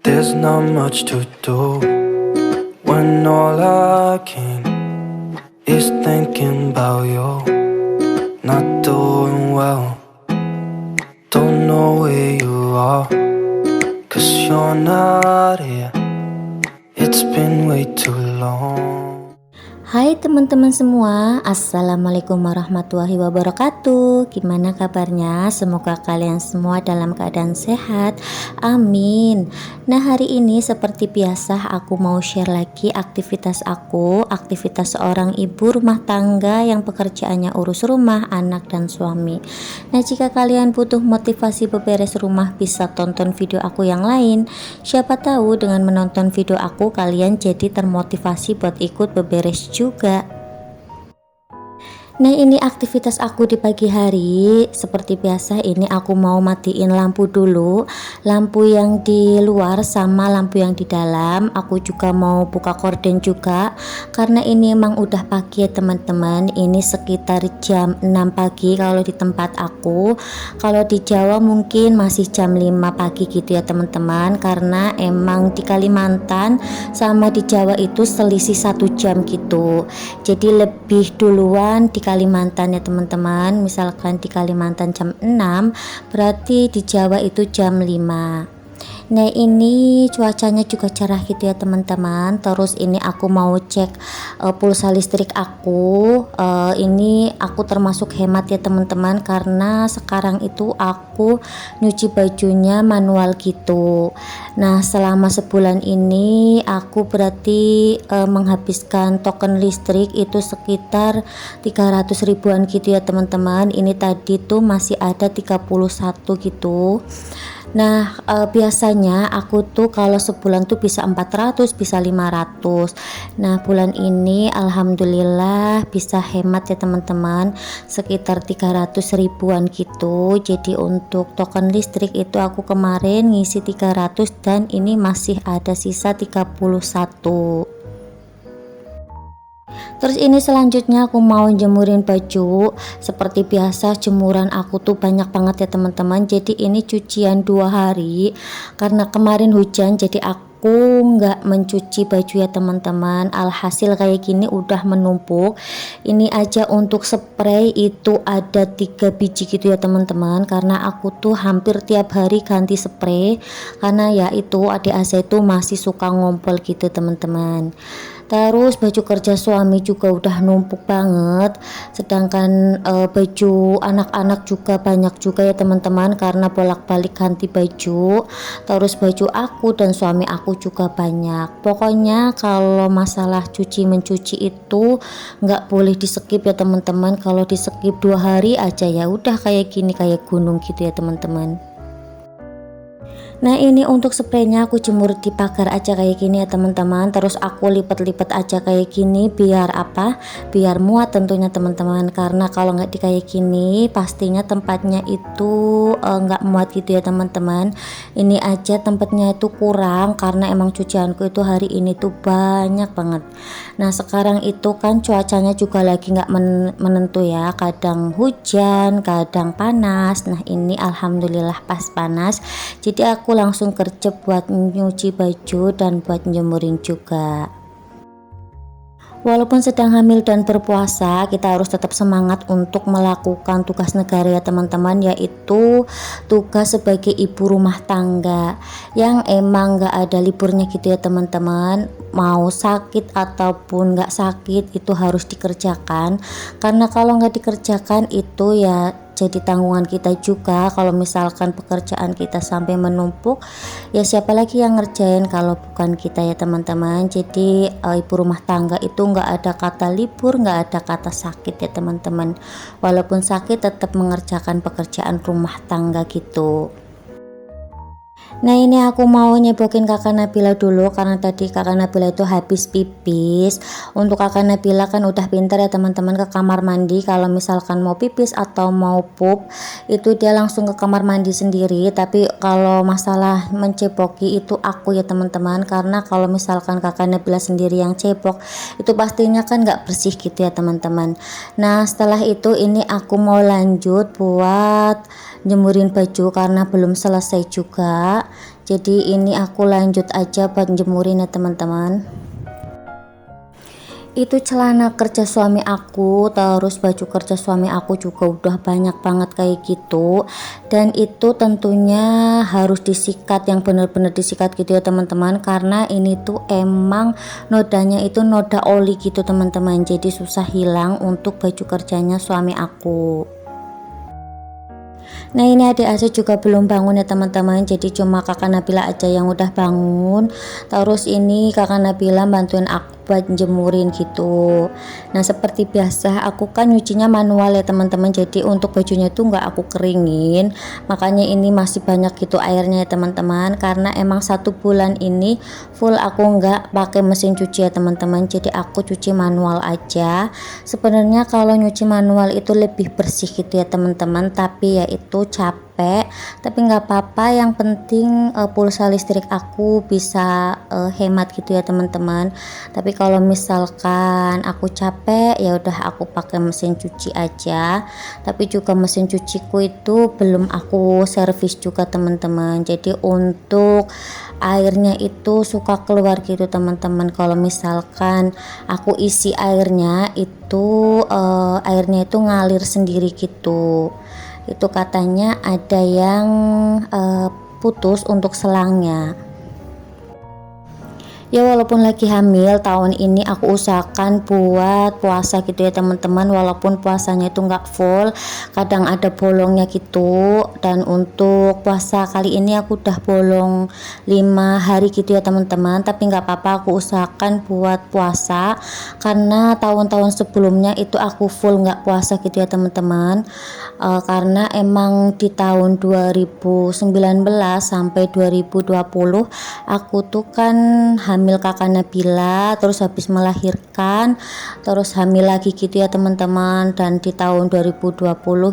There's not much to do when all I can is thinking about you. Not doing well, don't know where you are, 'cause you're not here. It's been way too long. Hai teman-teman semua, assalamualaikum warahmatullahi wabarakatuh. Gimana kabarnya? Semoga kalian semua dalam keadaan sehat, amin. Nah, hari ini seperti biasa aku mau share lagi aktivitas seorang ibu rumah tangga yang pekerjaannya urus rumah, anak dan suami. Nah, jika kalian butuh motivasi beberes rumah, bisa tonton video aku yang lain. Siapa tahu dengan menonton video aku kalian jadi termotivasi buat ikut beberes juga. Nah, ini aktivitas aku di pagi hari. Seperti biasa ini aku mau matiin lampu dulu, lampu yang di luar sama lampu yang di dalam. Aku juga mau buka korden juga karena ini emang udah pagi ya teman-teman. Ini sekitar jam 6 pagi kalau di tempat aku. Kalau di Jawa mungkin masih jam 5 pagi gitu ya teman-teman, karena emang di Kalimantan sama di Jawa itu selisih 1 jam gitu. Jadi lebih duluan di Kalimantan ya teman-teman. Misalkan di Kalimantan jam 6, berarti di Jawa itu jam 5. Nah, ini cuacanya juga cerah gitu ya teman-teman. Terus ini aku mau cek pulsa listrik aku. Ini aku termasuk hemat ya teman-teman, karena sekarang itu aku nyuci bajunya manual gitu. Nah, selama sebulan ini aku berarti menghabiskan token listrik itu sekitar 300 ribuan gitu ya teman-teman. Ini tadi tuh masih ada 31 gitu. Nah, biasanya aku tuh kalau sebulan tuh bisa 400, bisa 500. Nah, bulan ini alhamdulillah bisa hemat ya teman-teman, sekitar 300 ribuan gitu. Jadi untuk token listrik itu aku kemarin ngisi 300 dan ini masih ada sisa 31. Terus ini selanjutnya aku mau jemurin baju. Seperti biasa jemuran aku tuh banyak banget ya teman-teman. Jadi ini cucian 2 hari karena kemarin hujan, jadi aku nggak mencuci baju ya teman-teman. Alhasil kayak gini udah menumpuk. Ini aja untuk spray itu ada 3 biji gitu ya teman-teman, karena aku tuh hampir tiap hari ganti spray karena ya itu adik saya itu masih suka ngompol gitu teman-teman. Terus baju kerja suami juga udah numpuk banget, sedangkan baju anak-anak juga banyak juga ya teman-teman, karena bolak-balik ganti baju. Terus baju aku dan suami aku juga banyak. Pokoknya kalau masalah cuci mencuci itu nggak boleh di skip ya teman-teman. Kalau di skip 2 hari aja ya udah kayak gini, kayak gunung gitu ya teman-teman. Nah, ini untuk spraynya aku jemur di pagar aja kayak gini ya teman-teman. Terus aku lipat-lipat aja kayak gini biar apa? Biar muat tentunya teman-teman. Karena kalau nggak di kayak gini pastinya tempatnya itu nggak muat gitu ya teman-teman. Ini aja tempatnya itu kurang karena emang cucianku itu hari ini tuh banyak banget. Nah, sekarang itu kan cuacanya juga lagi nggak menentu ya. Kadang hujan, kadang panas. Nah, ini alhamdulillah pas panas. Jadi aku langsung kerja buat nyuci baju dan buat njemurin juga. Walaupun sedang hamil dan berpuasa, kita harus tetap semangat untuk melakukan tugas negara ya teman-teman, yaitu tugas sebagai ibu rumah tangga yang emang gak ada liburnya gitu ya teman-teman. Mau sakit ataupun gak sakit itu harus dikerjakan, karena kalau gak dikerjakan itu ya jadi tanggungan kita juga. Kalau misalkan pekerjaan kita sampai menumpuk, ya siapa lagi yang ngerjain kalau bukan kita ya teman-teman. Jadi ibu rumah tangga itu nggak ada kata libur, nggak ada kata sakit ya teman-teman. Walaupun sakit tetap mengerjakan pekerjaan rumah tangga gitu. Nah, ini aku mau nyebokin kakak Nabila dulu karena tadi kakak Nabila itu habis pipis. Untuk kakak Nabila kan udah pintar ya teman-teman ke kamar mandi. Kalau misalkan mau pipis atau mau pup itu dia langsung ke kamar mandi sendiri. Tapi kalau masalah menceboki itu aku ya teman-teman, karena kalau misalkan kakak Nabila sendiri yang cebok itu pastinya kan nggak bersih gitu ya teman-teman. Nah, setelah itu ini aku mau lanjut buat jemurin baju karena belum selesai juga. Jadi ini aku lanjut aja buat jemurin ya teman-teman. Itu celana kerja suami aku, terus baju kerja suami aku juga udah banyak banget kayak gitu, dan itu tentunya harus disikat, yang bener-bener disikat gitu ya teman-teman, karena ini tuh emang nodanya itu noda oli gitu teman-teman, jadi susah hilang untuk baju kerjanya suami aku. Nah ini adik Aza juga belum bangun ya teman-teman, jadi cuma kakak Nabila aja yang udah bangun. Terus ini kakak Nabila bantuin aku buat jemurin gitu. Nah seperti biasa aku kan nyucinya manual ya teman-teman, jadi untuk bajunya tuh nggak aku keringin, makanya ini masih banyak gitu airnya ya teman-teman, karena emang 1 bulan ini full aku nggak pakai mesin cuci ya teman-teman, jadi aku cuci manual aja. Sebenarnya kalau nyuci manual itu lebih bersih gitu ya teman-teman, tapi ya itu capek, tapi nggak apa-apa, yang penting pulsa listrik aku bisa hemat gitu ya teman-teman. Tapi kalau misalkan aku capek ya udah aku pakai mesin cuci aja, tapi juga mesin cuciku itu belum aku servis juga teman-teman, jadi untuk airnya itu suka keluar gitu teman-teman. Kalau misalkan aku isi airnya itu airnya itu ngalir sendiri gitu, itu katanya ada yang putus untuk selangnya. Ya walaupun lagi hamil tahun ini aku usahakan buat puasa gitu ya teman-teman, walaupun puasanya itu nggak full, kadang ada bolongnya gitu. Dan untuk puasa kali ini aku udah bolong 5 hari gitu ya teman-teman, tapi nggak apa-apa, aku usahakan buat puasa, karena tahun-tahun sebelumnya itu aku full nggak puasa gitu ya teman-teman. Karena emang di tahun 2019 sampai 2020 aku tuh kan hamil kakak Nabila, terus habis melahirkan, terus hamil lagi gitu ya teman-teman, dan di tahun 2020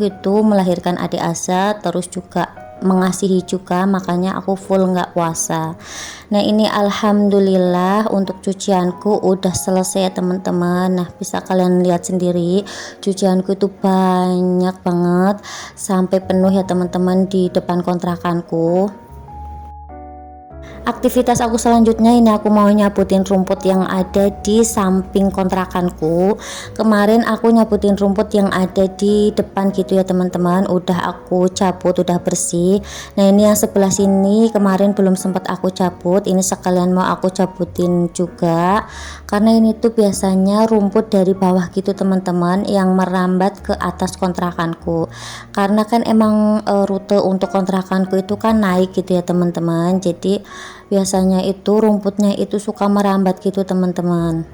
itu melahirkan adik Aza, terus juga mengasihi juga, makanya aku full nggak puasa. Nah ini alhamdulillah untuk cucianku udah selesai ya teman-teman. Nah bisa kalian lihat sendiri cucianku itu banyak banget sampai penuh ya teman-teman di depan kontrakanku. Aktivitas aku selanjutnya ini aku mau nyabutin rumput yang ada di samping kontrakanku. Kemarin aku nyabutin rumput yang ada di depan gitu ya teman-teman, udah aku cabut, udah bersih. Nah ini yang sebelah sini kemarin belum sempat aku cabut, ini sekalian mau aku cabutin juga, karena ini tuh biasanya rumput dari bawah gitu teman-teman yang merambat ke atas kontrakanku, karena kan emang rute untuk kontrakanku itu kan naik gitu ya teman-teman, jadi biasanya itu rumputnya itu suka merambat gitu teman-teman.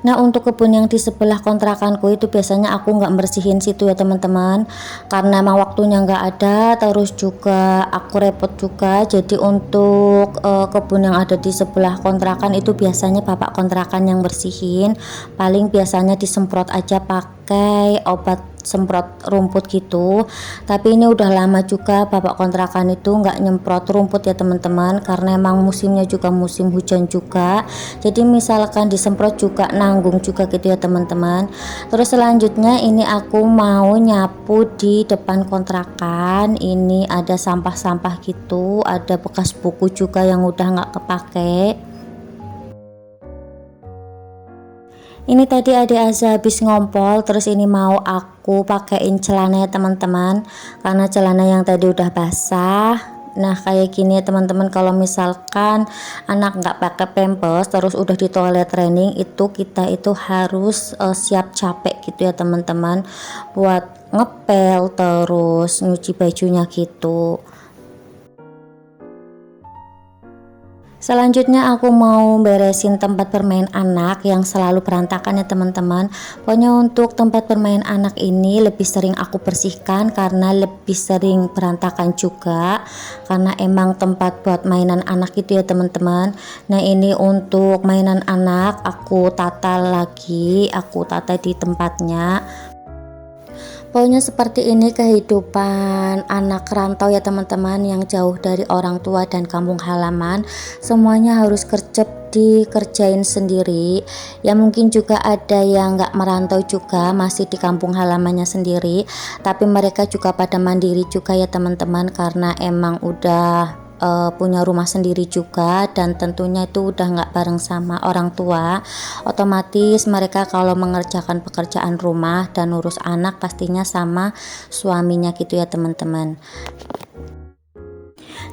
Nah untuk kebun yang di sebelah kontrakanku itu biasanya aku nggak bersihin situ ya teman-teman, karena emang waktunya nggak ada, terus juga aku repot juga. Jadi untuk kebun yang ada di sebelah kontrakan itu biasanya bapak kontrakan yang bersihin, paling biasanya disemprot aja pakai obat semprot rumput gitu. Tapi ini udah lama juga bapak kontrakan itu nggak nyemprot rumput ya teman-teman, karena emang musimnya juga musim hujan juga, jadi misalkan disemprot juga nanggung juga gitu ya teman-teman. Terus selanjutnya ini aku mau nyapu di depan kontrakan, ini ada sampah-sampah gitu, ada bekas buku juga yang udah nggak kepake. Ini tadi adik Aza habis ngompol, terus ini mau aku pakein celana ya teman-teman, karena celana yang tadi udah basah. Nah kayak gini ya teman-teman, kalau misalkan anak nggak pakai pampers terus udah di toilet training, itu kita itu harus siap capek gitu ya teman-teman, buat ngepel terus nyuci bajunya gitu. Selanjutnya aku mau beresin tempat bermain anak yang selalu berantakan ya teman-teman. Pokoknya untuk tempat bermain anak ini lebih sering aku bersihkan karena lebih sering berantakan juga, karena emang tempat buat mainan anak itu ya teman-teman. Nah ini untuk mainan anak aku tata lagi, aku tata di tempatnya. Pokoknya seperti ini kehidupan anak rantau ya teman-teman, yang jauh dari orang tua dan kampung halaman. Semuanya harus dikerjain sendiri. Ya mungkin juga ada yang nggak merantau juga, masih di kampung halamannya sendiri, tapi mereka juga pada mandiri juga ya teman-teman, karena emang udah punya rumah sendiri juga, dan tentunya itu udah nggak bareng sama orang tua. Otomatis mereka kalau mengerjakan pekerjaan rumah dan urus anak pastinya sama suaminya gitu ya teman-teman.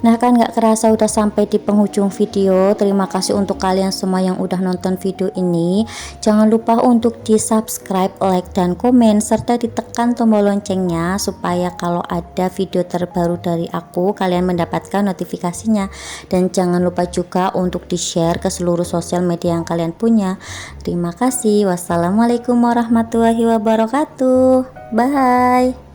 Nah kan gak kerasa udah sampai di penghujung video. Terima kasih untuk kalian semua yang udah nonton video ini. Jangan lupa untuk di subscribe, like, dan komen, serta ditekan tombol loncengnya supaya kalau ada video terbaru dari aku kalian mendapatkan notifikasinya. Dan jangan lupa juga untuk di share ke seluruh sosial media yang kalian punya. Terima kasih. Wassalamualaikum warahmatullahi wabarakatuh. Bye.